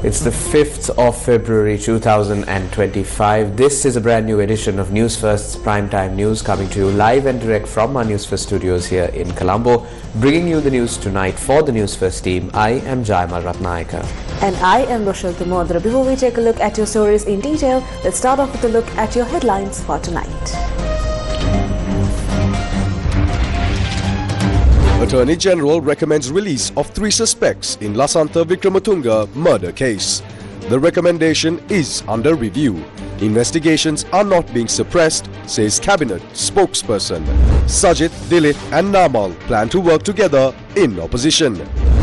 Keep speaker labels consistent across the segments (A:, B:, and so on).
A: It's the 5th of February 2025. This is a brand new edition of Newsfirst's Primetime News, coming to you live and direct from our Newsfirst studios here in Colombo. Bringing you the news tonight for the Newsfirst team, I am Jaimal Ratnayaka.
B: And I am Rochelle Tumodra. Before we take a look at your stories in detail, let's start off with a look at your headlines for tonight.
C: Attorney General recommends release of 3 suspects in Lasantha Vikramatunga murder case. The recommendation is under review. Investigations are not being suppressed, says Cabinet spokesperson. Sajid, Dilip and Namal plan to work together in opposition.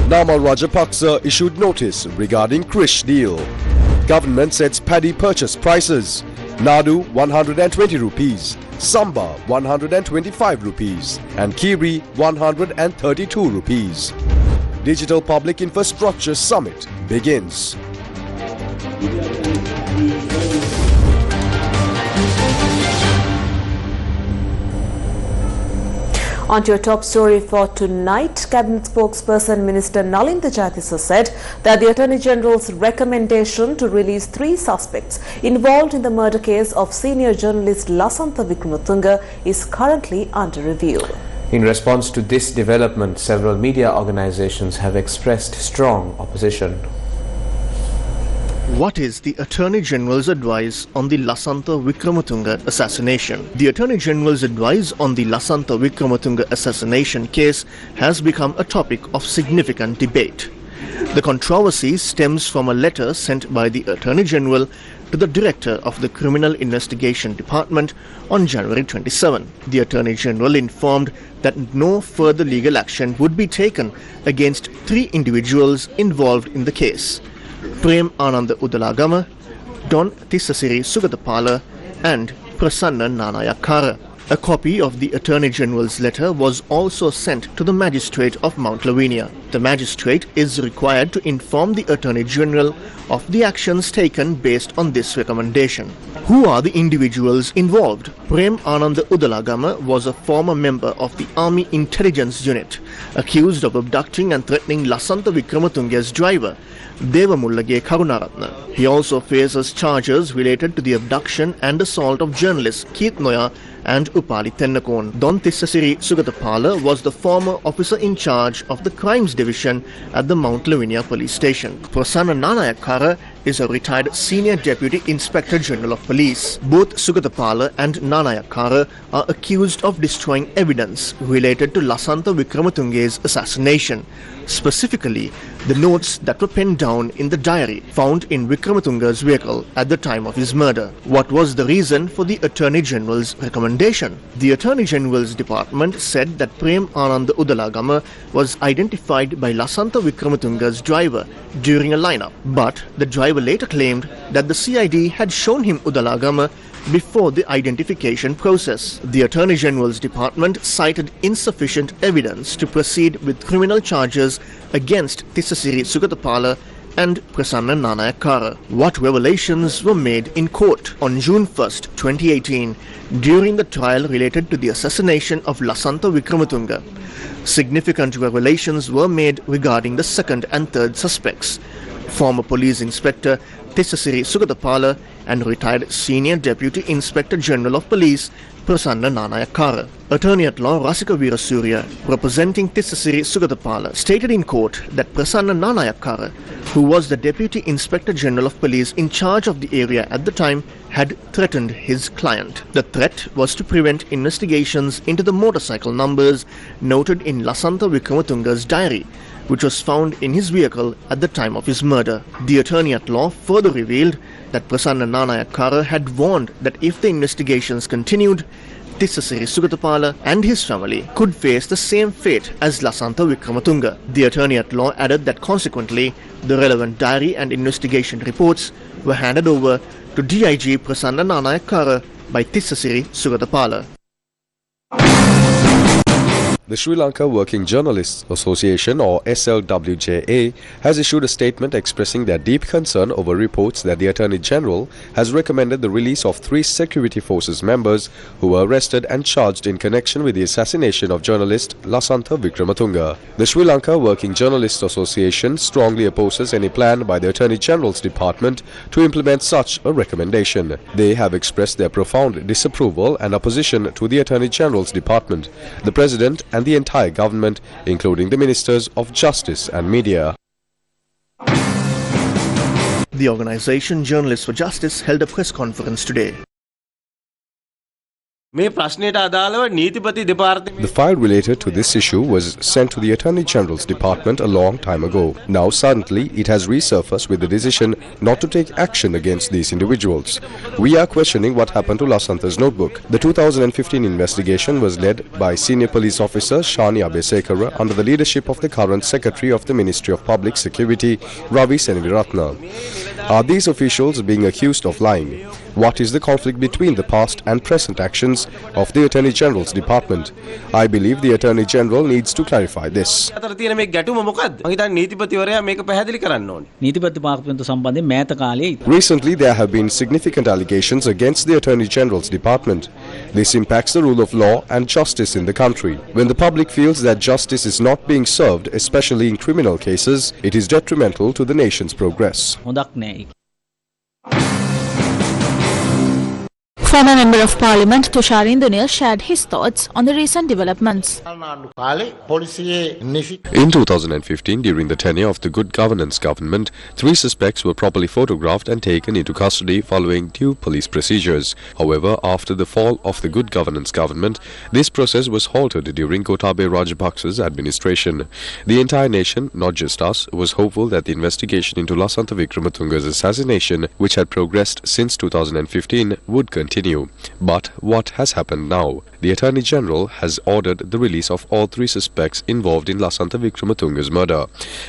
C: Namal Rajapaksa issued notice regarding Krish deal. Government sets paddy purchase prices. Nadu 120 rupees, Samba 125 rupees and Kiri 132 rupees. Digital Public Infrastructure Summit begins.
B: On to your top story for tonight, Cabinet spokesperson Minister Nalin Tejadisa said that the Attorney General's recommendation to release 3 suspects involved in the murder case of senior journalist Lasantha Vikramatunga is currently under review.
A: In response to this development, several media organizations have expressed strong opposition.
D: What is the Attorney General's advice on the Lasantha Vikramatunga assassination? The Attorney General's advice on the Lasantha Vikramatunga assassination case has become a topic of significant debate. The controversy stems from a letter sent by the Attorney General to the Director of the Criminal Investigation Department on January 27. The Attorney General informed that no further legal action would be taken against 3 individuals involved in the case: Prem Ananda Udalagama, Don Tissasiri Sugatapala and Prasanna Nanayakara. A copy of the Attorney General's letter was also sent to the Magistrate of Mount Lavinia. The Magistrate is required to inform the Attorney General of the actions taken based on this recommendation. Who are the individuals involved? Prem Ananda Udalagama was a former member of the Army Intelligence Unit, accused of abducting and threatening Lasantha Vikramatunga's driver, Devamullage Karunaratne. He also faces charges related to the abduction and assault of journalists Keith Noya and Upali Tennakon. Don Tissasiri Sugatapala was the former officer in charge of the Crimes Division at the Mount Lavinia Police Station. Prasanna Nanayakara is a retired Senior Deputy Inspector General of Police. Both Sugatapala and Nanayakara are accused of destroying evidence related to Lasantha Vikramatunga's assassination, specifically the notes that were penned down in the diary found in Vikramatunga's vehicle at the time of his murder. What was the reason for the Attorney General's recommendation? The Attorney General's department said that Prem Ananda Udalagama was identified by Lasantha Vikramatunga's driver during a lineup, but the driver later claimed that the CID had shown him Udalagama before the identification process. The Attorney General's department cited insufficient evidence to proceed with criminal charges against Tissasiri Sugatapala and Prasanna Nanayakara. What revelations were made in court on June 1st, 2018, during the trial related to the assassination of Lasantha Vikramatunga? Significant revelations were made regarding the second and third suspects: former police inspector Tissasiri Sugatapala and retired Senior Deputy Inspector General of Police Prasanna Nanayakara. Attorney-at-Law Rasika Veerasurya, representing Tissasiri Sugatapala, stated in court that Prasanna Nanayakara, who was the Deputy Inspector General of Police in charge of the area at the time, had threatened his client. The threat was to prevent investigations into the motorcycle numbers noted in Lasantha Vikramatunga's diary, which was found in his vehicle at the time of his murder. The Attorney-at-Law further revealed that Prasanna Nanayakara had warned that if the investigations continued, Tissasiri Sugatapala and his family could face the same fate as Lasantha Vikramatunga. The Attorney-at-Law added that consequently, the relevant diary and investigation reports were handed over to DIG Prasanna Nanayakara by Tissasiri Sugatapala.
C: The Sri Lanka Working Journalists Association, or SLWJA, has issued a statement expressing their deep concern over reports that the Attorney General has recommended the release of 3 security forces members who were arrested and charged in connection with the assassination of journalist Lasantha Wickrematunge. The Sri Lanka Working Journalists Association strongly opposes any plan by the Attorney General's department to implement such a recommendation. They have expressed their profound disapproval and opposition to the Attorney General's department, the President and the entire government, including the Ministers of Justice and Media.
D: The organisation Journalists for Justice held a press conference today.
E: The
C: file related to this issue was sent to the Attorney General's department a long time ago. Now suddenly it has resurfaced with the decision not to take action against these individuals. We are questioning what happened to Lasantha's notebook. The 2015 investigation was led by senior police officer Shani Abesekara under the leadership of the current Secretary of the Ministry of Public Security, Ravi Seneviratne. Are these officials being accused of lying? What is the conflict between the past and present actions of the Attorney General's department? I believe the Attorney General needs to clarify this.
E: Recently,
C: there have been significant allegations against the Attorney General's department. This impacts the rule of law and justice in the country. When the public feels that justice is not being served, especially in criminal cases, it is detrimental to the nation's progress.
F: Former Member of Parliament Tushar Indunil shared his thoughts on the recent developments.
C: In 2015, during the tenure of the Good Governance government, 3 suspects were properly photographed and taken into custody following due police procedures. However, after the fall of the Good Governance government, this process was halted during Gotabaya Rajapaksa's administration. The entire nation, not just us, was hopeful that the investigation into Lasantha Wickrematunge's assassination, which had progressed since 2015, would continue. But what has happened now? The Attorney General has ordered the release of all 3 suspects involved in Lasantha Wickrematunge's murder,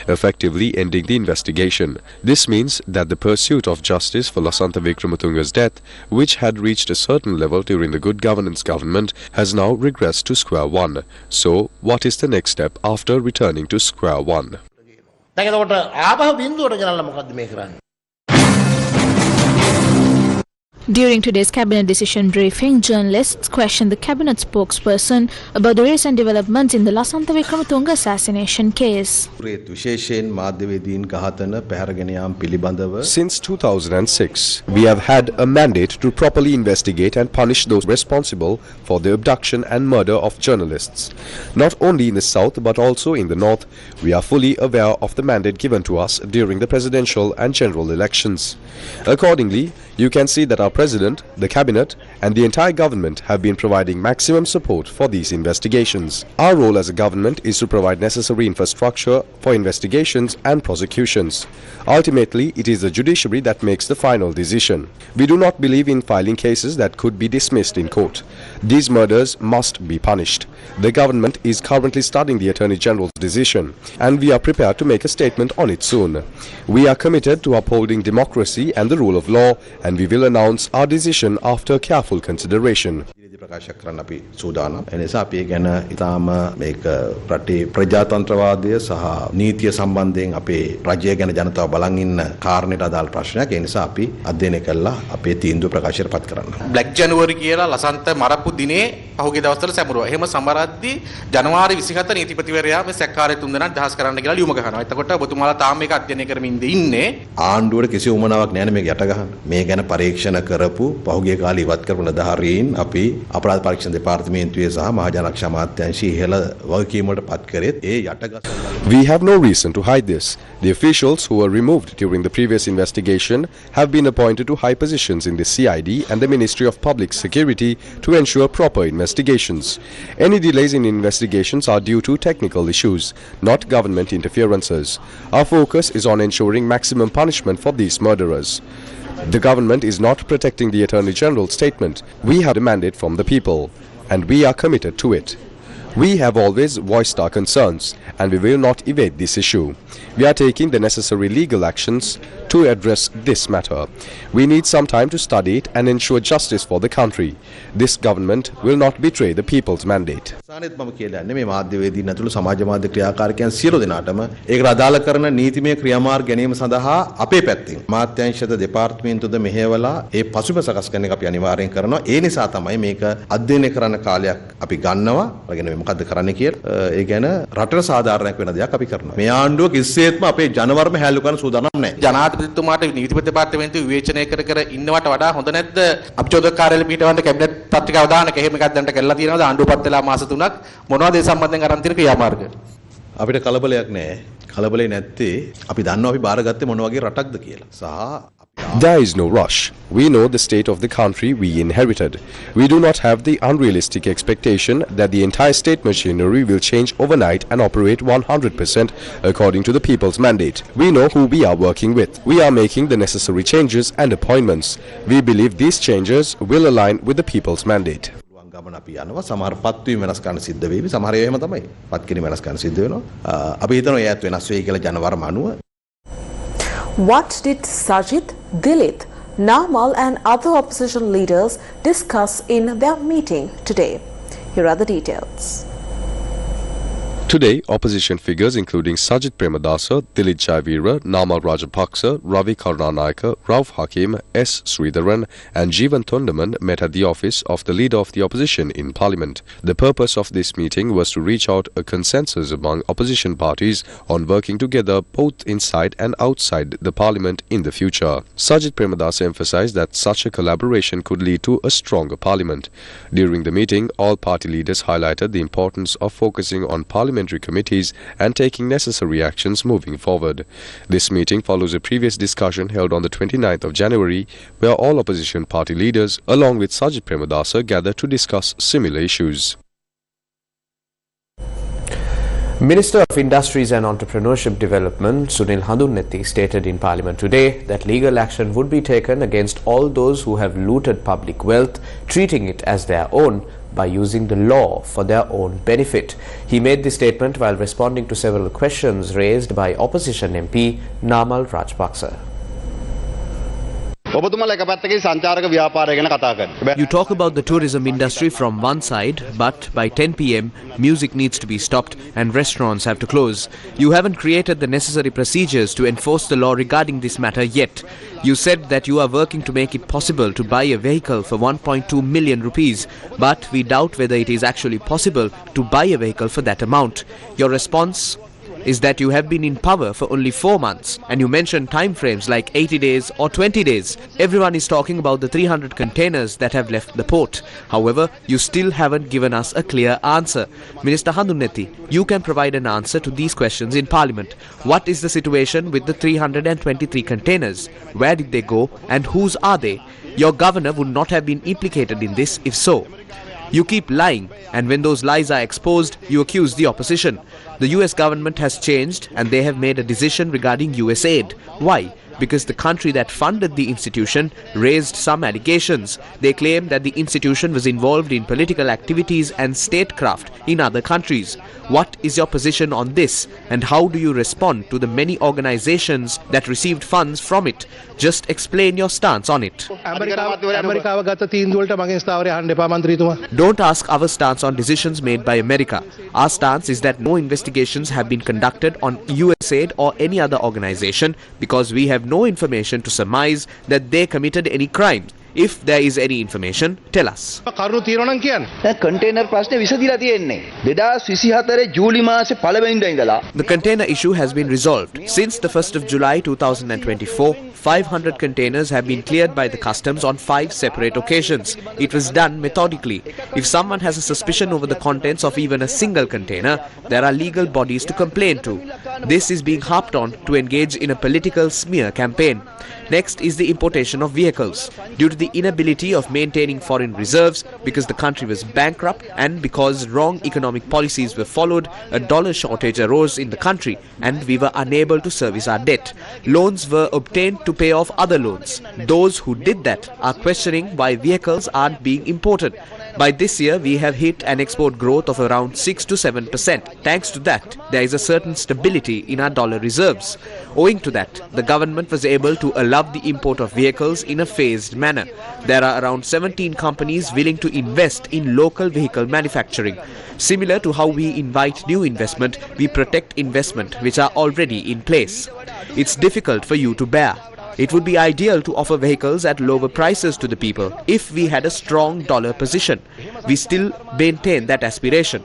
C: effectively ending the investigation. This means that the pursuit of justice for Lasantha Wickrematunge's death, which had reached a certain level during the Good Governance government, has now regressed to square one. So, what is the next step after returning to square one?
F: During today's cabinet decision briefing, journalists questioned the cabinet spokesperson about the recent developments in the Lasantha Wickrematunge assassination case.
C: Since 2006, we have had a mandate to properly investigate and punish those responsible for the abduction and murder of journalists. Not only in the south but also in the north, we are fully aware of the mandate given to us during the presidential and general elections. Accordingly, you can see that our President, the Cabinet and the entire government have been providing maximum support for these investigations. Our role as a government is to provide necessary infrastructure for investigations and prosecutions. Ultimately, it is the judiciary that makes the final decision. We do not believe in filing cases that could be dismissed in court. These murders must be punished. The government is currently studying the Attorney General's decision, and we are prepared to make a statement on it soon. We are committed to upholding democracy and the rule of law, and we will announce our decision after careful consideration.
G: ප්‍රකාශ කරන්න අපි සූදානම්. එනිසා අපි ගැන ඊටාම මේක රටේ ප්‍රජාතන්ත්‍රවාදය සහ නීතිය සම්බන්ධයෙන් අපේ රජය ගැන ජනතාව බලන් ඉන්න කාරණයට අදාළ ප්‍රශ්නයක්. ඒ නිසා අපි අධ්‍යයනය කළා අපේ තීන්දුව ප්‍රකාශයට පත් කරන්න.
H: බ්ලැක් ජනවරි කියලා ලසන්ත මරපු දිනේ පහුගිය දවස්වල සැමරුවා. එහෙම සමරද්දී ජනවාරි 27 නීතිපතිවරයා මේ සැකකාරය 3 දෙනා දහස් කරන්න කියලා ලියුම ගහනවා. එතකොට ඔබතුමාලා තාම මේක අධ්‍යයනය කරමින් ඉන්නේ.
G: ආණ්ඩුවට කිසි උමනාවක් නැහැ මේක යට ගහන්න. මේ ගැන පරීක්ෂණ කරපු පහුගිය කාලේ ඉවත් කරපු නිලධාරීන් අපි අපරාධ පරීක්ෂණ දෙපාර්තමේන්තුවේ සහ මහජනරක්ෂා අමාත්‍යාංශයේ ඉහළ වගකීම් වලට පත් කරෙත් ඒ යටගස්.
C: We have no reason to hide this. The officials who were removed during the previous investigation have been appointed to high positions in the CID and the Ministry of Public Security to ensure proper investigations. Any delays in investigations are due to technical issues, not government interferences. Our focus is on ensuring maximum punishment for these murderers. The government is not protecting the Attorney General's statement. We have a mandate from the people, and we are committed to it. We have always voiced our concerns, and we will not evade this issue. We are taking the necessary legal actions to address this matter. We need some time to study it and ensure justice for the country. This government will not betray the people's mandate.
G: අවසානයේත් මම කියලා යන්නේ මේ මාධ්‍යවේදීන් ඇතුළු සමාජ මාධ්‍ය ක්‍රියාකාරකයන් සියලු දෙනාටම ඒකට අදාළ කරන නීතිමය ක්‍රියාමාර්ග ගැනීම සඳහා අපේ පැත්තෙන් මාත්‍යාංශද දෙපාර්තමේන්තුවද මෙහෙवला ඒ පසුබිම සකස් කරන එක අපි අනිවාර්යෙන් කරනවා. ඒ නිසා තමයි මේක අධ්‍යයනය කරන කාලයක් අපි ගන්නවා. අරගෙන මේ මොකද්ද කරන්න කියලා. ඒ ගැන රටට සාධාරණයක් වෙන දෙයක් අපි කරනවා. මේ ආණ්ඩුව කිසිසේත්ම අපේ ජනවර්ම හැලු කරන සූදානම් නැහැ.
H: ජනාධිපතිතුමාට නීතිපති දෙපාර්තමේන්තුව විවේචනය කර ඉන්නවට වඩා හොඳ නැද්ද? අභියෝග කාර්යාලය පිටවන්න කැබිනට් පත්‍රිකාව දානක එහෙම එකක් දැන්ට කරලා තියෙනවද? ආණ්ඩුවපත් වෙලා මාස 3ක් මොනවද ඒ සම්බන්ධයෙන් අරන් තියෙන ක්‍රියාමාර්ග?
G: අපිට කලබලයක් නැහැ. කලබලේ නැත්තේ අපි දන්නවා අපි බාරගත්තේ මොන වගේ රටක්ද කියලා.
C: There is no rush. We know the state of the country we inherited. We do not have the unrealistic expectation that the entire state machinery will change overnight and operate 100% according to the people's mandate. We know who we are working with. We are making the necessary changes and appointments. We believe these changes will align with the people's mandate.
G: ගමන අපි යනවා සමහර පත්වීම වෙනස් කරන්න සිද්ධ වෙවි සමහර ඒවා එහෙම තමයි පත් කිරීම වෙනස් කරන්න සිද්ධ වෙනවා අපි හිතනවා ඒත් වෙනස් වෙයි කියලා ජනවර්ම අනුව.
B: What did Sajid, Dilith, Namal and other opposition leaders discuss in their meeting today? Here are the details.
C: Today, opposition figures including Sajid Premadasa, Dilith Jayavira, Namal Rajapaksa, Ravi Karunanayaka, Rauf Hakim, S. Sridharan and Jeevan Thondaman met at the office of the leader of the opposition in Parliament. The purpose of this meeting was to reach out a consensus among opposition parties on working together both inside and outside the Parliament in the future. Sajid Premadasa emphasized that such a collaboration could lead to a stronger Parliament. During the meeting, all party leaders highlighted the importance of focusing on parliamentary committees and taking necessary actions moving forward. This meeting follows a previous discussion held on the 29th of January where all opposition party leaders along with Sajid Premadasa gathered to discuss similar issues.
A: Minister of Industries and Entrepreneurship Development Sunil Handunnethi stated in Parliament today that legal action would be taken against all those who have looted public wealth, treating it as their own by using the law for their own benefit. He made this statement while responding to several questions raised by opposition MP Namal Rajapaksa.
E: You talk about the tourism industry from one side, but by 10 p.m. music needs to be stopped and restaurants have to close. You haven't created the necessary procedures to enforce the law regarding this matter yet. You said that you are working to make it possible to buy a vehicle for 1.2 million rupees, but we doubt whether it is actually possible to buy a vehicle for that amount. Your response is that you have been in power for only 4 months and you mentioned time frames like 80 days or 20 days. Everyone is talking about the 300 containers that have left the port. However, you still haven't given us a clear answer. Minister Handunnethi, you can provide an answer to these questions in Parliament. What is the situation with the 323 containers? Where did they go and whose are they? Your governor would not have been implicated in this if so. You keep lying, and when those lies are exposed, you accuse the opposition. The US government has changed and they have made a decision regarding US aid. Why? Because the country that funded the institution raised some allegations. They claim that the institution was involved in political activities and statecraft in other countries. What is your position on this and how do you respond to the many organizations that received funds from it? Just explain your stance on it. Don't ask our stance on decisions made by America. Our stance is that no investigations have been conducted on USAID or any other organization because we have no information to surmise that they committed any crimes. If there is any information, tell us.
I: container ප්‍රශ්නේ විසඳිලා තියෙන්නේ 2024 ජූලි මාසේ පළවෙනිදා ඉඳලා
E: The container issue has been resolved. Since the 1st of July 2024, 500 containers have been cleared by the customs on 5 separate occasions. It was done methodically. If someone has a suspicion over the contents of even a single container, there are legal bodies to complain to. This is being harped on to engage in a political smear campaign. Next is the importation of vehicles. Due to the inability of maintaining foreign reserves, because the country was bankrupt and because wrong economic policies were followed, a dollar shortage arose in the country and we were unable to service our debt. Loans were obtained to pay off other loans. Those who did that are questioning why vehicles aren't being imported. By this year, we have hit an export growth of around 6 to 7%. Thanks to that, there is a certain stability in our dollar reserves. Owing to that, the government was able to allow the import of vehicles in a phased manner. There are around 17 companies willing to invest in local vehicle manufacturing. Similar to how we invite new investment, we protect investment which are already in place. It's difficult for you to bear. It would be ideal to offer vehicles at lower prices to the people if we had a strong dollar position. We still maintain that aspiration.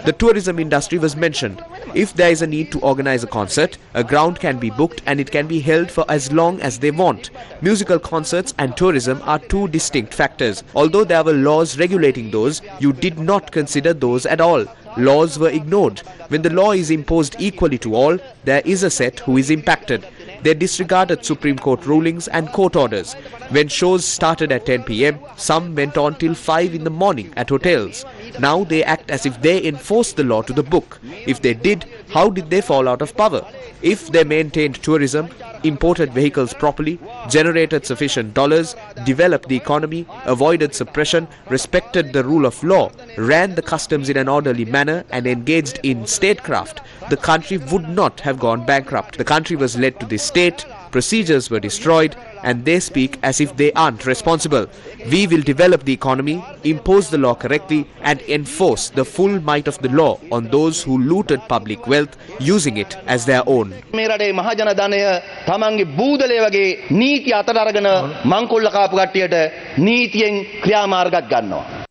E: The tourism industry was mentioned. If there is a need to organize a concert, a ground can be booked and it can be held for as long as they want. Musical concerts and tourism are two distinct factors. Although there were laws regulating those, you did not consider those at all. Laws were ignored. When the law is imposed equally to all, there is a set who is impacted. They disregarded Supreme Court rulings and court orders. When shows started at 10 p.m, some went on till 5 in the morning at hotels. Now they act as if they enforced the law to the book. If they did, how did they fall out of power? If they maintained tourism, imported vehicles properly, generated sufficient dollars, developed the economy, avoided suppression, respected the rule of law, ran the customs in an orderly manner and engaged in statecraft, the country would not have gone bankrupt. The country was led to this state, procedures were destroyed, and they speak as if they aren't responsible. We will develop the economy, impose the law correctly, and enforce the full might of the law on those who looted public wealth, using it as their own.
I: මේ රටේ මහජන ධනය තමන්ගේ බූදලේ වගේ නීති අතර අරගෙන මංකොල්ල කාපු කට්ටියට නීතියෙන් ක්‍රියාමාර්ගයක් ගන්නවා.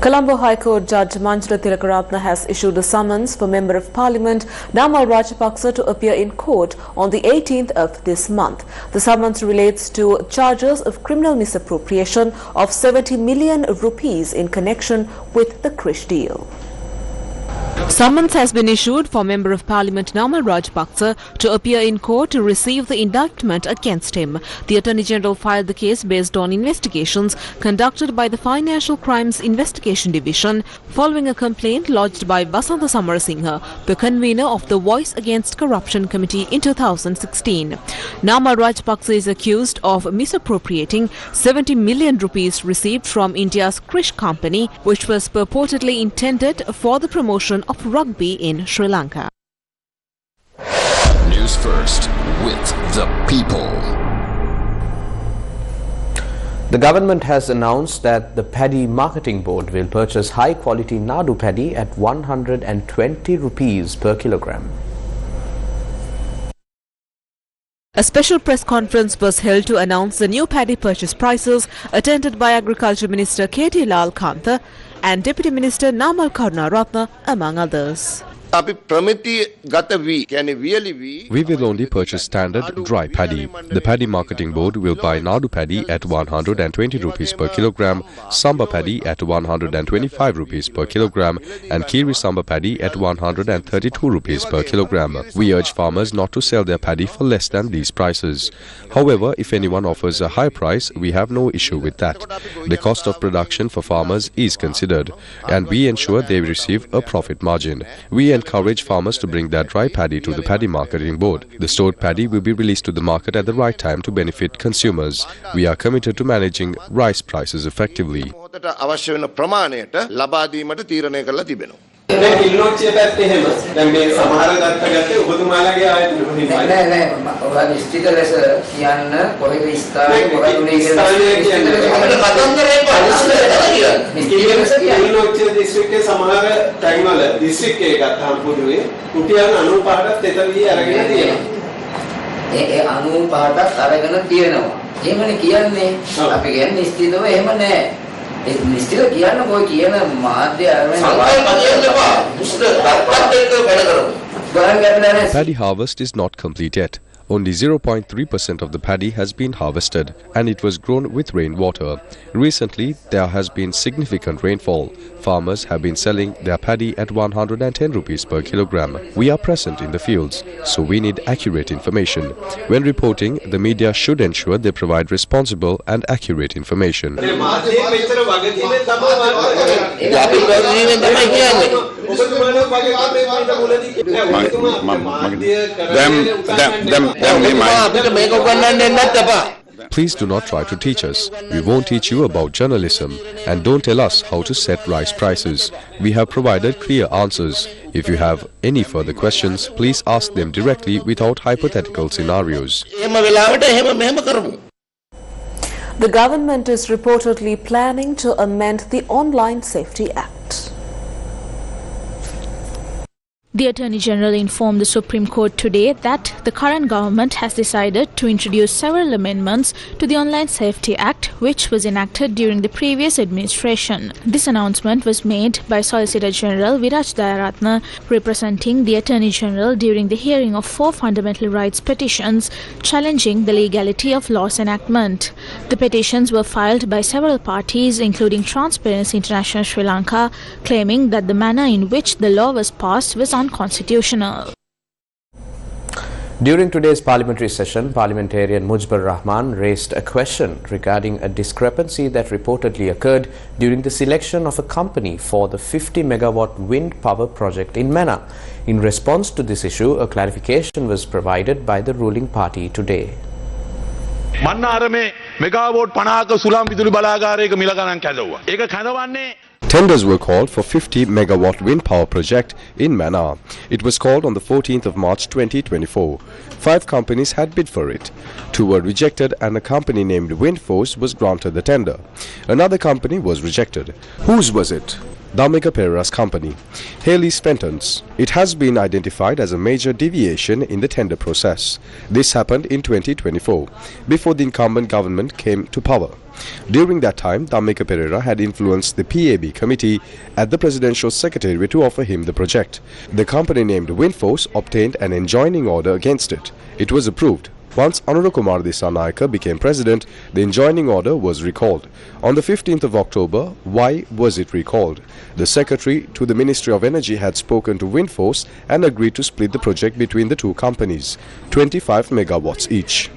B: Colombo High Court Judge Manjula Tilakaratne has issued a summons for Member of Parliament Namal Rajapaksa to appear in court on the 18th of this month. The summons relates to charges of criminal misappropriation of 70 million rupees in connection with the Krish deal. Summons has been issued for Member of Parliament Namal Rajapaksa to appear in court to receive the indictment against him. The Attorney General filed the case based on investigations conducted by the Financial Crimes Investigation Division following a complaint lodged by Vasantha Samarasinghe, the convener of the Voice Against Corruption Committee in 2016. Namal Rajapaksa is accused of misappropriating 70 million rupees received from India's Krish company, which was purportedly intended for the promotion of rugby in Sri Lanka.
J: News First with the people.
A: The government has announced that the Paddy Marketing Board will purchase high-quality Nadu paddy at 120 rupees per kilogram.
B: A special press conference was held to announce the new paddy purchase prices, attended by Agriculture Minister K.T. Lal Kantha and Deputy Minister Namal Karunaratne, among others.
K: We
C: will only purchase standard dry paddy. The Paddy Marketing Board will buy Nadu paddy at 120 rupees per kilogram, Samba paddy at 125 rupees per kilogram and Kiri Samba paddy at 132 rupees per kilogram. We urge farmers not to sell their paddy for less than these prices. However, if anyone offers a high price, we have no issue with that. The cost of production for farmers is considered and we ensure they receive a profit margin. We encourage farmers to bring their dry paddy to the Paddy Marketing Board. The stored paddy will be released to the market at the right time to benefit consumers. We are committed to managing rice prices effectively. Paddy harvest is not complete yet. Only 0.3% of the paddy has been harvested and it was grown with rainwater. Recently, there has been significant rainfall. Farmers have been selling their paddy at 110 rupees per kilogram. We are present in the fields, so we need accurate information. When reporting, the media should ensure they provide responsible and accurate information. Please do not try to teach us. We won't teach you about journalism, and don't tell us how to set rice prices. We have provided clear answers. If you have any further questions, please ask them directly without hypothetical scenarios.
B: The government is reportedly planning to amend the Online Safety Act.
F: The Attorney General informed the Supreme Court today that the current government has decided to introduce several amendments to the Online Safety Act, which was enacted during the previous administration. This announcement was made by Solicitor General Viraj Dayaratna, representing the Attorney General during the hearing of 4 fundamental rights petitions challenging the legality of law's enactment. The petitions were filed by several parties, including Transparency International Sri Lanka, claiming that the manner in which the law was passed was unconstitutional.
A: During today's parliamentary session, parliamentarian Mujibur Rahman raised a question regarding a discrepancy that reportedly occurred during the selection of a company for the 50-megawatt wind power project in Mannar. In response to this issue, a clarification was provided by the ruling party today.
C: Tenders were called for 50-megawatt wind power project in Mannar. It was called on the 14th of March 2024. 5 companies had bid for it. 2 were rejected and a company named Windforce was granted the tender. Another company was rejected. Whose was it? Dhamika Perera's company. Haley's Fenton's. It has been identified as a major deviation in the tender process. This happened in 2024, before the incumbent government came to power. During that time, Dhamika Perera had influenced the PAB committee at the Presidential Secretariat to offer him the project. The company named Windforce obtained an enjoining order against it. It was approved. Once Anurukumar Dissanayake became president, the enjoining order was recalled. On the 15th of October, why was it recalled? The secretary to the Ministry of Energy had spoken to Windforce and agreed to split the project between the 2 companies, 25 megawatts each.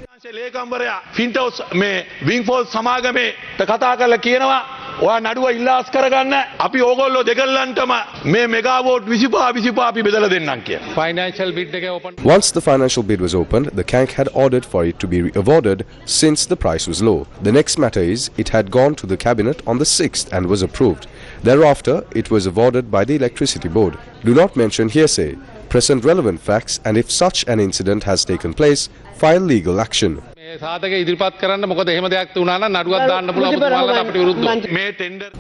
K: Once
C: the financial bid was opened, the CANC had ordered for it to be awarded since the price was low. The next matter is, it had gone to the cabinet on the 6th and was approved. Thereafter, it was awarded by the Electricity Board. Do not mention hearsay. Present relevant facts, and if such an incident has taken place, file legal action.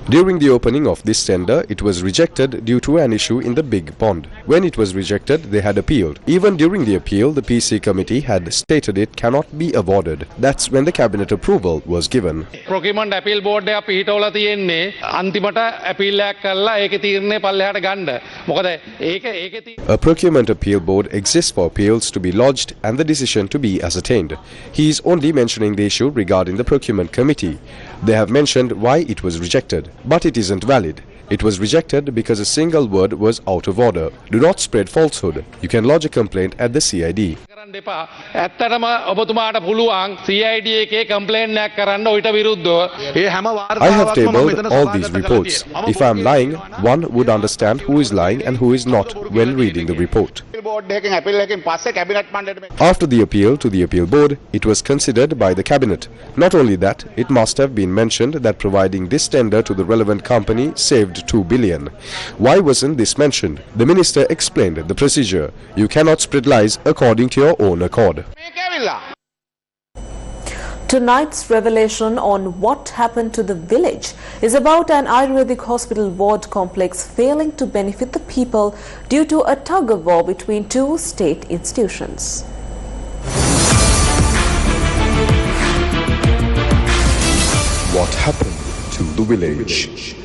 C: During the opening of this tender, it was rejected due to an issue in the big bond. When it was rejected, they had appealed. Even during the appeal, the PC committee had stated it cannot be awarded. That's when the cabinet approval was given.
K: Procurement appeal board එක පිටවලා තියෙන්නේ අන්තිමට appeal එකක් කරලා ඒකේ තීරණය පල්ලෙහාට ගන්න. මොකද ඒකේ
C: A procurement appeal board exists for appeals to be lodged and the decision to be ascertained. He is only mentioning the issue regarding the procurement committee. They have mentioned why it was rejected, but it isn't valid. It was rejected because a single word was out of order. Do not spread falsehood. You can lodge a complaint at the CID. I have tabled all these reports. If I am lying, one would understand who is lying and who is not when reading the report. After the appeal to the appeal board, it was considered by the cabinet. Not only that, it must have been mentioned that providing this tender to the relevant company saved 2 billion. Why wasn't this mentioned? The minister explained the procedure. You cannot spread lies according to your own accord.
B: Tonight's revelation on what happened to the village is about an Ayurvedic hospital ward complex failing to benefit the people due to a tug-of-war between 2 state institutions.
C: What happened to the village?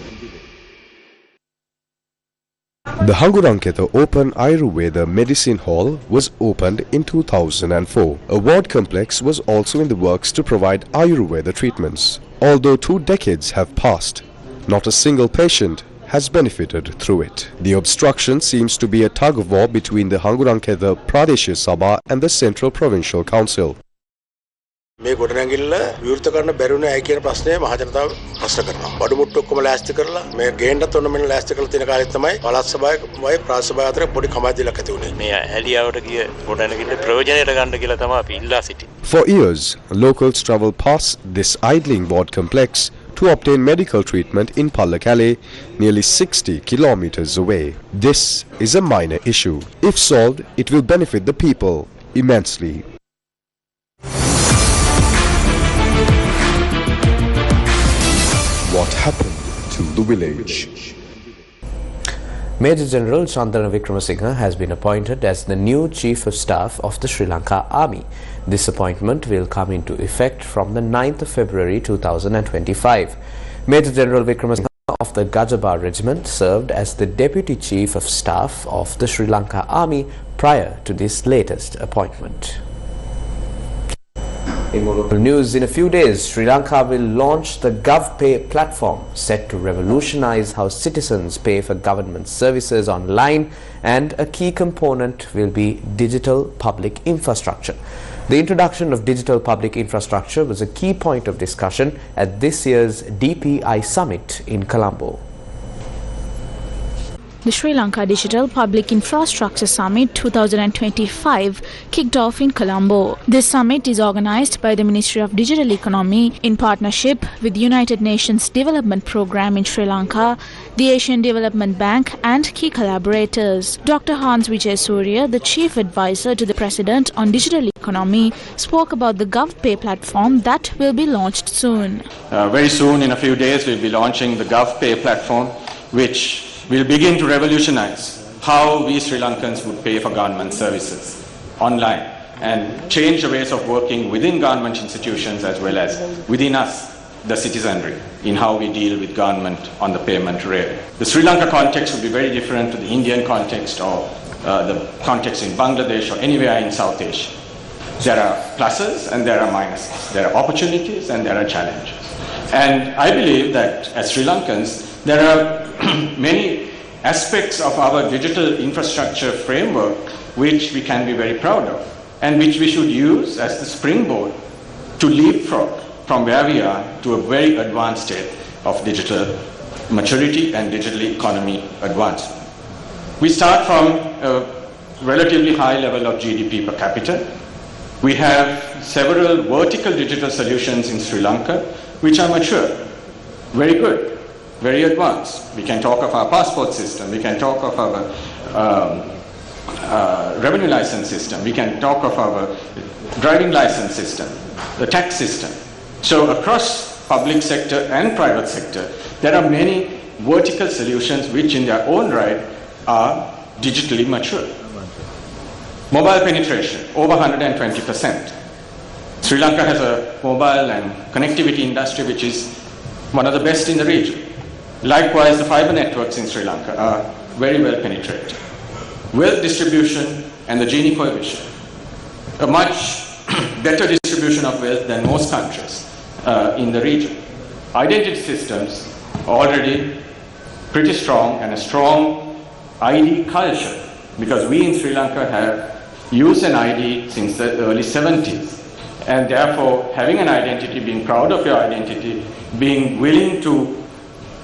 C: The Hanguranketa Open Ayurveda Medicine Hall was opened in 2004. A ward complex was also in the works to provide Ayurveda treatments. Although 2 decades have passed, not a single patient has benefited through it. The obstruction seems to be a tug-of-war between the Hanguranketa Pradesh Sabha and the Central Provincial Council.
L: මේ ගොඩනැගිල්ල විවෘත කරන්න බැරි වුණේ ඇයි කියන ප්‍රශ්නේ මහ ජනතාව ප්‍රශ්න කරනවා. බඩු මුට්ටු ඔක්කොම ලෑස්ති කරලා මේ ගේන්නත් ඔන්න මෙන්න ලෑස්ති කරලා තියෙන කාලෙත් තමයි පළාත් සභාවයි ප්‍රාදේශ සභාව අතර පොඩි කමාදිලක් ඇති වුණේ. මේ ඇලියාවට ගිය ගොඩනැගිල්ල ප්‍රයෝජනයට ගන්න කියලා තමයි අපි ඉල්ලා සිටින්නේ.
C: For years, locals travel past this idling ward complex to obtain medical treatment in Pallakale, nearly 60 kilometers away. This is a minor issue. If solved, it will benefit the people immensely. What happened to the village?
A: Major General Chandana Wickramasinghe has been appointed as the new Chief of Staff of the Sri Lanka Army. This appointment will come into effect from the 9th of February 2025. Major General Wickramasinghe of the Gajabar Regiment served as the Deputy Chief of Staff of the Sri Lanka Army prior to this latest appointment. In more local news, in a few days, Sri Lanka will launch the GovPay platform, set to revolutionize how citizens pay for government services online, and a key component will be digital public infrastructure. The introduction of digital public infrastructure was a key point of discussion at this year's DPI Summit in Colombo.
F: The Sri Lanka Digital Public Infrastructure Summit 2025 kicked off in Colombo. This summit is organized by the Ministry of Digital Economy in partnership with the United Nations Development Programme in Sri Lanka, the Asian Development Bank and key collaborators. Dr. Hans Vijay Surya, the Chief Advisor to the President on Digital Economy, spoke about the GovPay platform that will be launched soon.
M: Very soon, in a few days, we'll be launching the GovPay platform, which will begin to revolutionize how we Sri Lankans would pay for government services online and change the ways of working within government institutions as well as within us, the citizenry, in how we deal with government on the payment rail. The Sri Lanka context would be very different to the Indian context or the context in Bangladesh or anywhere in South Asia. There are pluses and there are minuses. There are opportunities and there are challenges. And I believe that as Sri Lankans, there are many aspects of our digital infrastructure framework which we can be very proud of and which we should use as the springboard to leapfrog from where we are to a very advanced state of digital maturity and digital economy advancement. We start from a relatively high level of GDP per capita. We have several vertical digital solutions in Sri Lanka which are mature, very good, very advanced. We can talk of our passport system, we can talk of our revenue license system, we can talk of our driving license system, the tax system. So across public sector and private sector, there are many vertical solutions which in their own right are digitally mature. Mobile penetration, over 120%. Sri Lanka has a mobile and connectivity industry which is one of the best in the region. Likewise, the fiber networks in Sri Lanka are very well penetrated. Wealth distribution and the Gini coefficient, a much better distribution of wealth than most countries in the region. Identity systems already pretty strong and a strong ID culture because we in Sri Lanka have used an ID since the early 70s. And therefore, having an identity, being proud of your identity, being willing to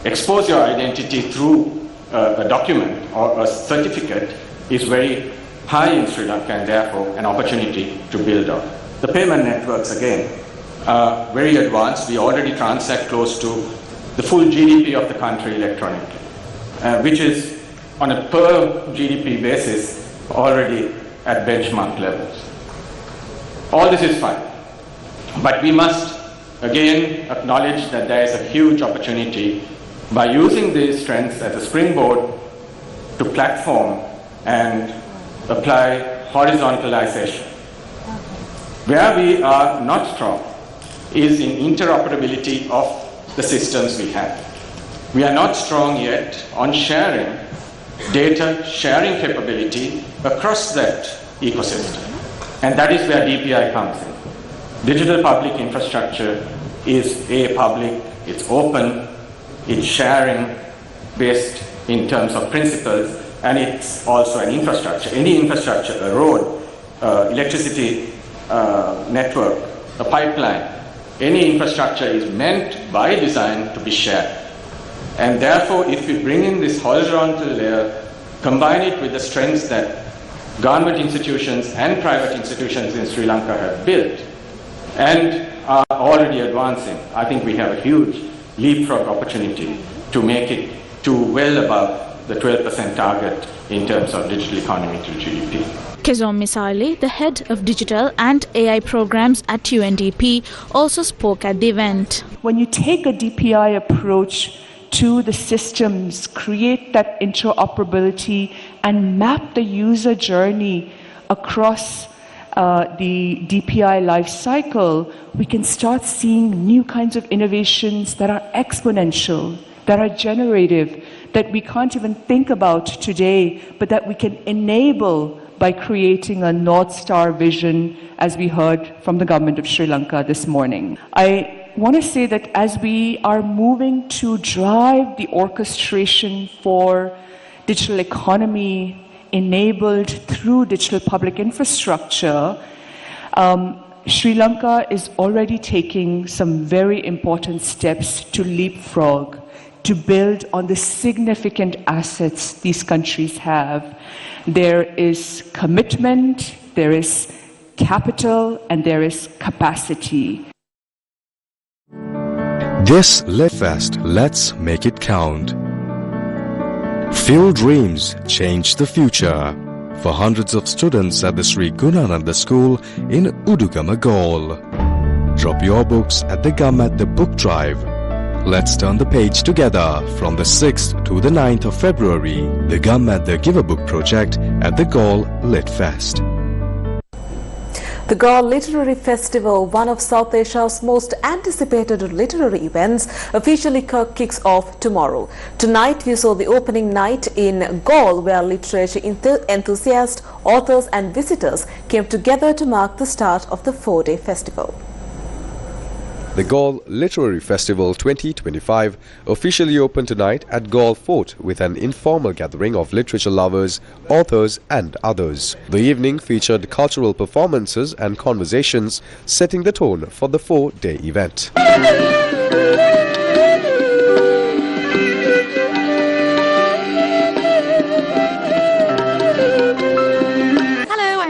M: expose your identity through a document or a certificate is very high in Sri Lanka and therefore an opportunity to build on. The payment networks again are very advanced. We already transact close to the full GDP of the country electronically, which is on a per GDP basis already at benchmark levels. All this is fine, but we must again acknowledge that there is a huge opportunity by using these strengths as a springboard to platform and apply horizontalization. Where we are not strong is in interoperability of the systems we have. We are not strong yet on sharing data sharing capability across that ecosystem. And that is where DPI comes in. Digital public infrastructure is public, it's open, it's sharing based in terms of principles, and it's also an infrastructure. Any infrastructure, a road, electricity network, a pipeline. Any infrastructure is meant by design to be shared. And therefore, if we bring in this horizontal layer, combine it with the strengths that government institutions and private institutions in Sri Lanka have built and are already advancing, I think we have a huge leapfrog opportunity to make it to well above the 12% target in terms of digital economy to GDP.
F: Kezom Misali, the head of digital and AI programs at UNDP, also spoke at the event.
N: When you take a DPI approach to the systems, create that interoperability and map the user journey across the DPI life cycle, we can start seeing new kinds of innovations that are exponential, that are generative, that we can't even think about today, but that we can enable by creating a North Star vision, as we heard from the government of Sri Lanka this morning. I want to say that as we are moving to drive the orchestration for digital economy enabled through digital public infrastructure, Sri Lanka is already taking some very important steps to leapfrog, to build on the significant assets these countries have. There is commitment, there is capital, and there is capacity.
C: This LitFest, let's make it count. Fuel dreams, change the future. For hundreds of students at the Sri Gunananda School in Udugama Galle. Drop your books at the Gammadda Book Drive. Let's turn the page together from the 6th to the 9th of February. The Gammadda Give a Book project at the Galle LitFest.
B: The Galle Literary Festival, one of South Asia's most anticipated literary events, officially kicks off tomorrow. Tonight we saw the opening night in Galle, where literature enthusiasts, authors and visitors came together to mark the start of the 4-day festival.
C: The Galle Literary Festival 2025 officially opened tonight at Galle Fort with an informal gathering of literature lovers, authors and others. The evening featured cultural performances and conversations, setting the tone for the 4-day event.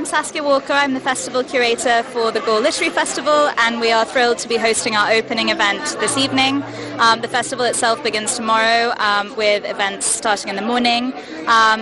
O: Saskia Walker, I'm the festival curator for the Galle Literary Festival, and we are thrilled to be hosting our opening event this evening. The festival itself begins tomorrow with events starting in the morning.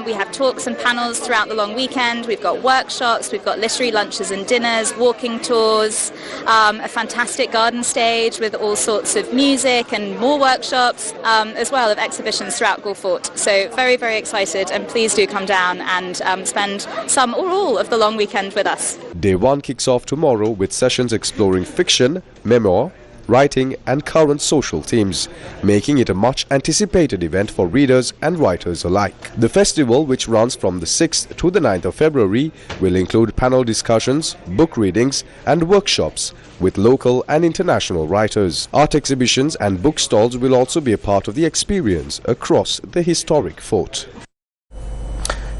O: We have talks and panels throughout the long weekend. We've got workshops, we've got literary lunches and dinners, walking tours, a fantastic garden stage with all sorts of music and more workshops, as well as exhibitions throughout Galle Fort. So very, very excited, and please do come down and spend some or all of the long weekend with us.
C: Day 1 kicks off tomorrow with sessions exploring fiction, memoir, writing and current social themes, making it a much anticipated event for readers and writers alike. The festival, which runs from the 6th to the 9th of February, will include panel discussions, book readings and workshops with local and international writers. Art exhibitions and book stalls will also be a part of the experience across the historic fort.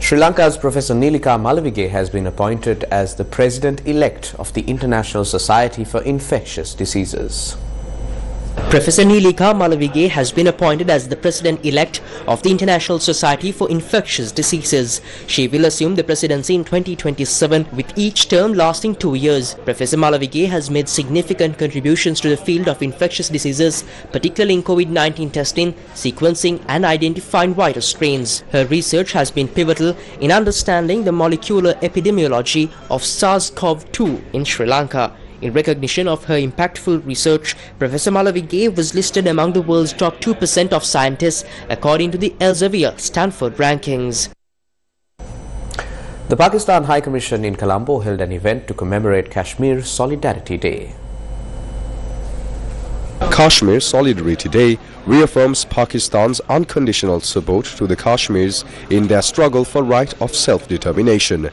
A: Sri Lanka's Professor Nilika Malavige has been appointed as the President-elect of the International Society for Infectious Diseases.
P: Professor Nilika Malavige has been appointed as the President-elect of the International Society for Infectious Diseases. She will assume the presidency in 2027, with each term lasting 2 years. Professor Malavige has made significant contributions to the field of infectious diseases, particularly in COVID-19 testing, sequencing and identifying virus strains. Her research has been pivotal in understanding the molecular epidemiology of SARS-CoV-2 in Sri Lanka. In recognition of her impactful research, Professor Malavige was listed among the world's top 2% of scientists according to the Elsevier Stanford rankings.
A: The Pakistan High Commission in Colombo held an event to commemorate Kashmir Solidarity Day.
C: Kashmir Solidarity Day reaffirms Pakistan's unconditional support to the Kashmirs in their struggle for right of self-determination.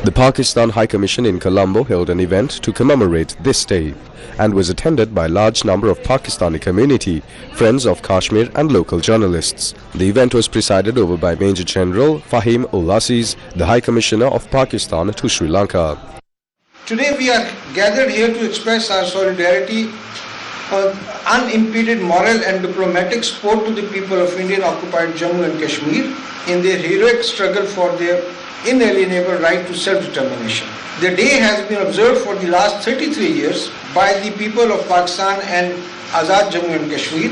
C: The Pakistan High Commission in Colombo held an event to commemorate this day and was attended by a large number of Pakistani community, friends of Kashmir and local journalists. The event was presided over by Major General Fahim ul Aziz, the High Commissioner of Pakistan to Sri Lanka.
Q: Today we are gathered here to express our solidarity for unimpeded moral and diplomatic support to the people of Indian-occupied Jammu and Kashmir in their heroic struggle for their inalienable right to self-determination. The day has been observed for the last 33 years by the people of Pakistan and Azad Jammu and Kashmir,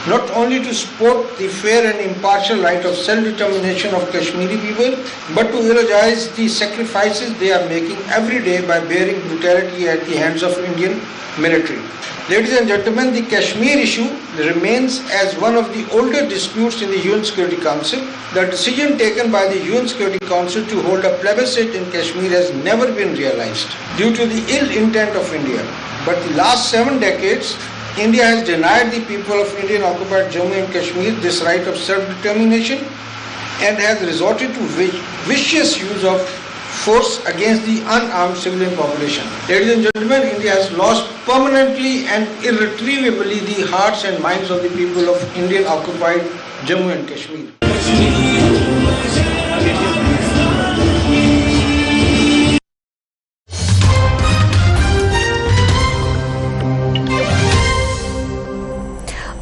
Q: not only to support the fair and impartial right of self-determination of Kashmiri people, but to eulogize the sacrifices they are making every day by bearing brutality at the hands of Indian military. Ladies and gentlemen, the Kashmir issue remains as one of the older disputes in the UN Security Council. The decision taken by the UN Security Council to hold a plebiscite in Kashmir has never been realized due to the ill intent of India. But the last 7 decades, India has denied the people of Indian-occupied Jammu and Kashmir this right of self-determination and has resorted to vicious use of force against the unarmed civilian population. Ladies and gentlemen, India has lost permanently and irretrievably the hearts and minds of the people of Indian-occupied Jammu and Kashmir.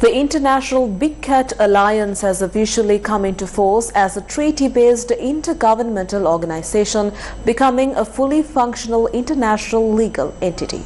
B: The International Big Cat Alliance has officially come into force as a treaty-based intergovernmental organization, becoming a fully functional international legal entity.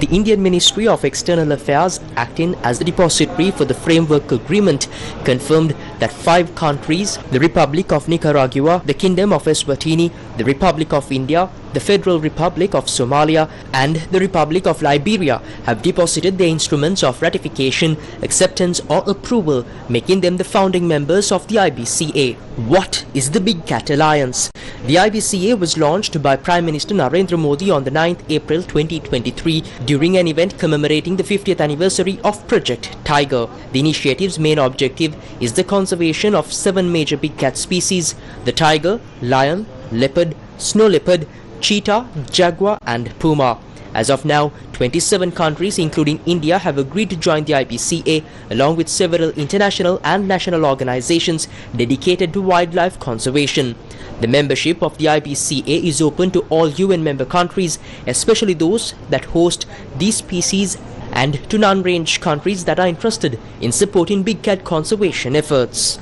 P: The Indian Ministry of External Affairs, acting as the depository for the framework agreement, confirmed that 5 countries, the Republic of Nicaragua, the Kingdom of Eswatini, the Republic of India, the Federal Republic of Somalia and the Republic of Liberia have deposited their instruments of ratification, acceptance or approval, making them the founding members of the IBCA. What is the Big Cat Alliance? The IBCA was launched by Prime Minister Narendra Modi on the 9th April 2023 during an event commemorating the 50th anniversary of Project Tiger. The initiative's main objective is the conservation of 7 major big cat species: the tiger, lion, leopard, snow leopard, cheetah, jaguar and puma. As of now, 27 countries including India have agreed to join the IBCA along with several international and national organizations dedicated to wildlife conservation. The membership of the IBCA is open to all UN member countries, especially those that host these species, and to non-range countries that are interested in supporting big cat conservation efforts.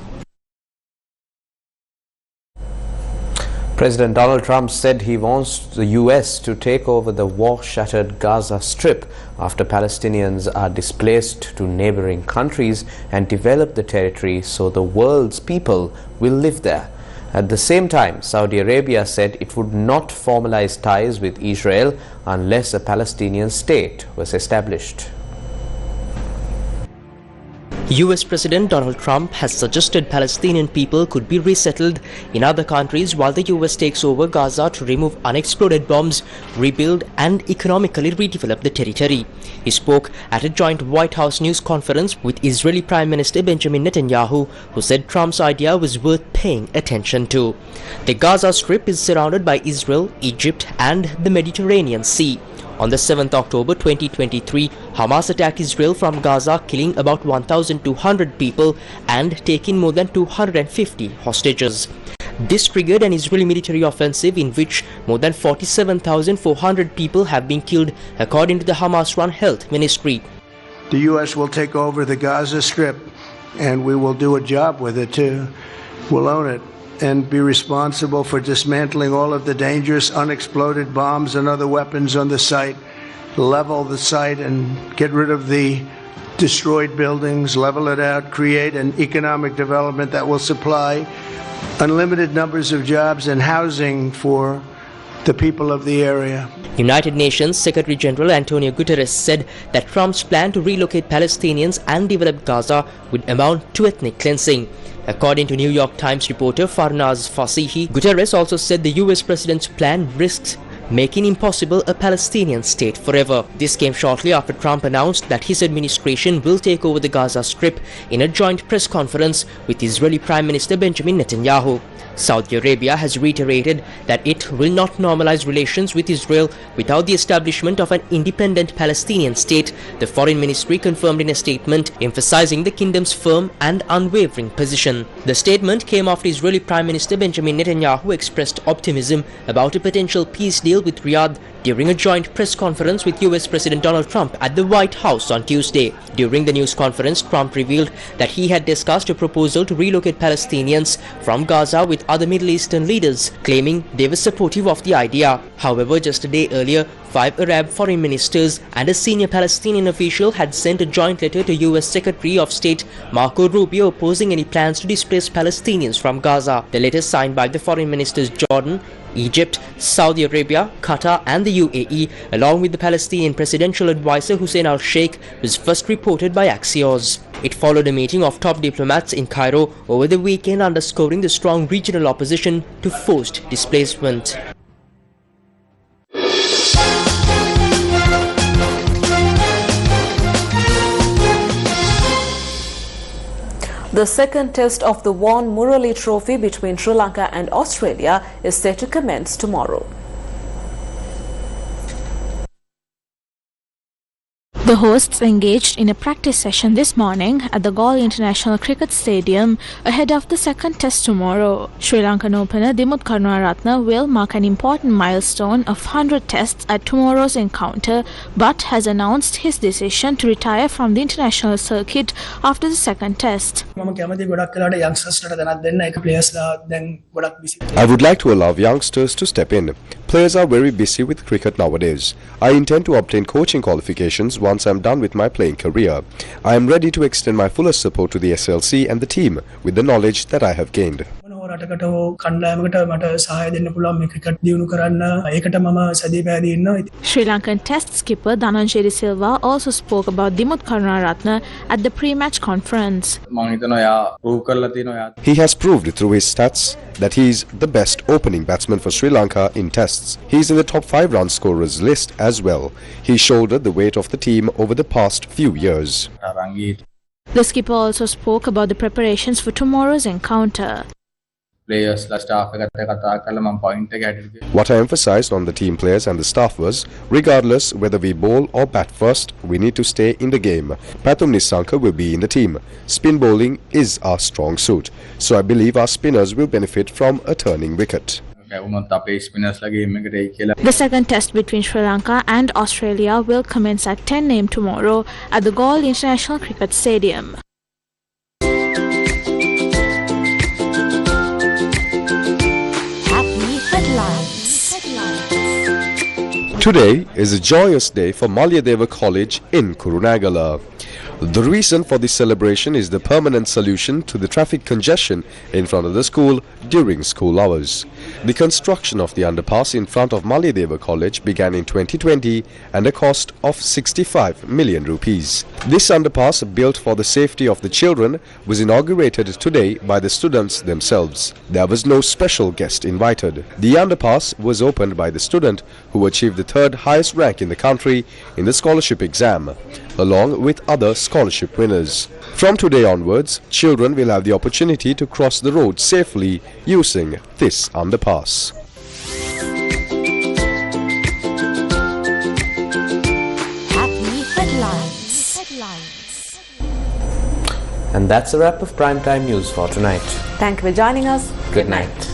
A: President Donald Trump said he wants the US to take over the war-shattered Gaza Strip after Palestinians are displaced to neighboring countries and develop the territory so the world's people will live there. At the same time, Saudi Arabia said it would not formalize ties with Israel unless a Palestinian state was established.
P: US President Donald Trump has suggested Palestinian people could be resettled in other countries while the US takes over Gaza to remove unexploded bombs, rebuild and economically redevelop the territory. He spoke at a joint White House news conference with Israeli Prime Minister Benjamin Netanyahu, who said Trump's idea was worth paying attention to. The Gaza Strip is surrounded by Israel, Egypt and the Mediterranean Sea. On the 7th October 2023, Hamas attacked Israel from Gaza, killing about 1,200 people and taking more than 250 hostages. This triggered an Israeli military offensive in which more than 47,400 people have been killed, according to the Hamas-run health ministry.
R: The U.S. will take over the Gaza Strip and we will do a job with it too. We'll own it and be responsible for dismantling all of the dangerous unexploded bombs and other weapons on the site, level the site and get rid of the destroyed buildings, level it out, create an economic development that will supply unlimited numbers of jobs and housing for the people of the area.
P: United Nations Secretary General Antonio Guterres said that Trump's plan to relocate Palestinians and develop Gaza would amount to ethnic cleansing. According to New York Times reporter Farnaz Fasihi, Guterres also said the US president's plan risks making impossible a Palestinian state forever. This came shortly after Trump announced that his administration will take over the Gaza Strip in a joint press conference with Israeli Prime Minister Benjamin Netanyahu. Saudi Arabia has reiterated that it will not normalize relations with Israel without the establishment of an independent Palestinian state, the Foreign Ministry confirmed in a statement, emphasizing the kingdom's firm and unwavering position. The statement came after Israeli Prime Minister Benjamin Netanyahu expressed optimism about a potential peace deal with Riyadh during a joint press conference with US President Donald Trump at the White House on Tuesday. During the news conference, Trump revealed that he had discussed a proposal to relocate Palestinians from Gaza with other Middle Eastern leaders, claiming they were supportive of the idea. However, just a day earlier, 5 Arab foreign ministers and a senior Palestinian official had sent a joint letter to US Secretary of State Marco Rubio opposing any plans to displace Palestinians from Gaza. The letter, signed by the foreign ministers Jordan, Egypt, Saudi Arabia, Qatar and the UAE, along with the Palestinian presidential advisor Hussein al-Sheikh, was first reported by Axios. It followed a meeting of top diplomats in Cairo over the weekend, underscoring the strong regional opposition to forced displacement.
B: The second test of the Vaughan Murali Trophy between Sri Lanka and Australia is set to commence tomorrow.
F: The hosts engaged in a practice session this morning at the Galle International Cricket Stadium ahead of the second test tomorrow. Sri Lankan opener Dimuth Karunaratne will mark an important milestone of 100 tests at tomorrow's encounter, but has announced his decision to retire from the international circuit after the second test.
S: I
C: would like to allow youngsters to step in. Players are very busy with cricket nowadays. I intend to obtain coaching qualifications once I am done with my playing career. I am ready to extend my fullest support to the SLC and the team with the knowledge that I have gained.
F: Sri Lankan Test skipper Dhananjay Silva also spoke about Dimuth Karunaratne at the pre-match conference.
C: He has proved through his stats that he is the best opening batsman for Sri Lanka in tests. He is in the top 5 run scorers list as well. He shouldered the weight of the team over the past few years.
F: The skipper also spoke about the preparations for tomorrow's encounter.
C: What I emphasized on the team players and the staff was, regardless whether we bowl or bat first, we need to stay in the game. Pathum Nissanka will be in the team. Spin bowling is our strong suit, so I believe our spinners will benefit from a turning wicket.
F: The second test between Sri Lanka and Australia will commence at 10 AM tomorrow at the Galle International Cricket Stadium.
C: Today is a joyous day for Malyadeva College in Kurunegala. The reason for this celebration is the permanent solution to the traffic congestion in front of the school during school hours. The construction of the underpass in front of Malyadeva College began in 2020 and a cost of 65 million rupees. This underpass, built for the safety of the children, was inaugurated today by the students themselves. There was no special guest invited. The underpass was opened by the student who achieved the 3rd highest rank in the country in the scholarship exam, along with other scholarship winners. From today onwards, children will have the opportunity to cross the road safely using this underpass.
B: Happy headlines.
A: And that's a wrap of Primetime News for tonight.
B: Thank you for joining us.
A: Good night.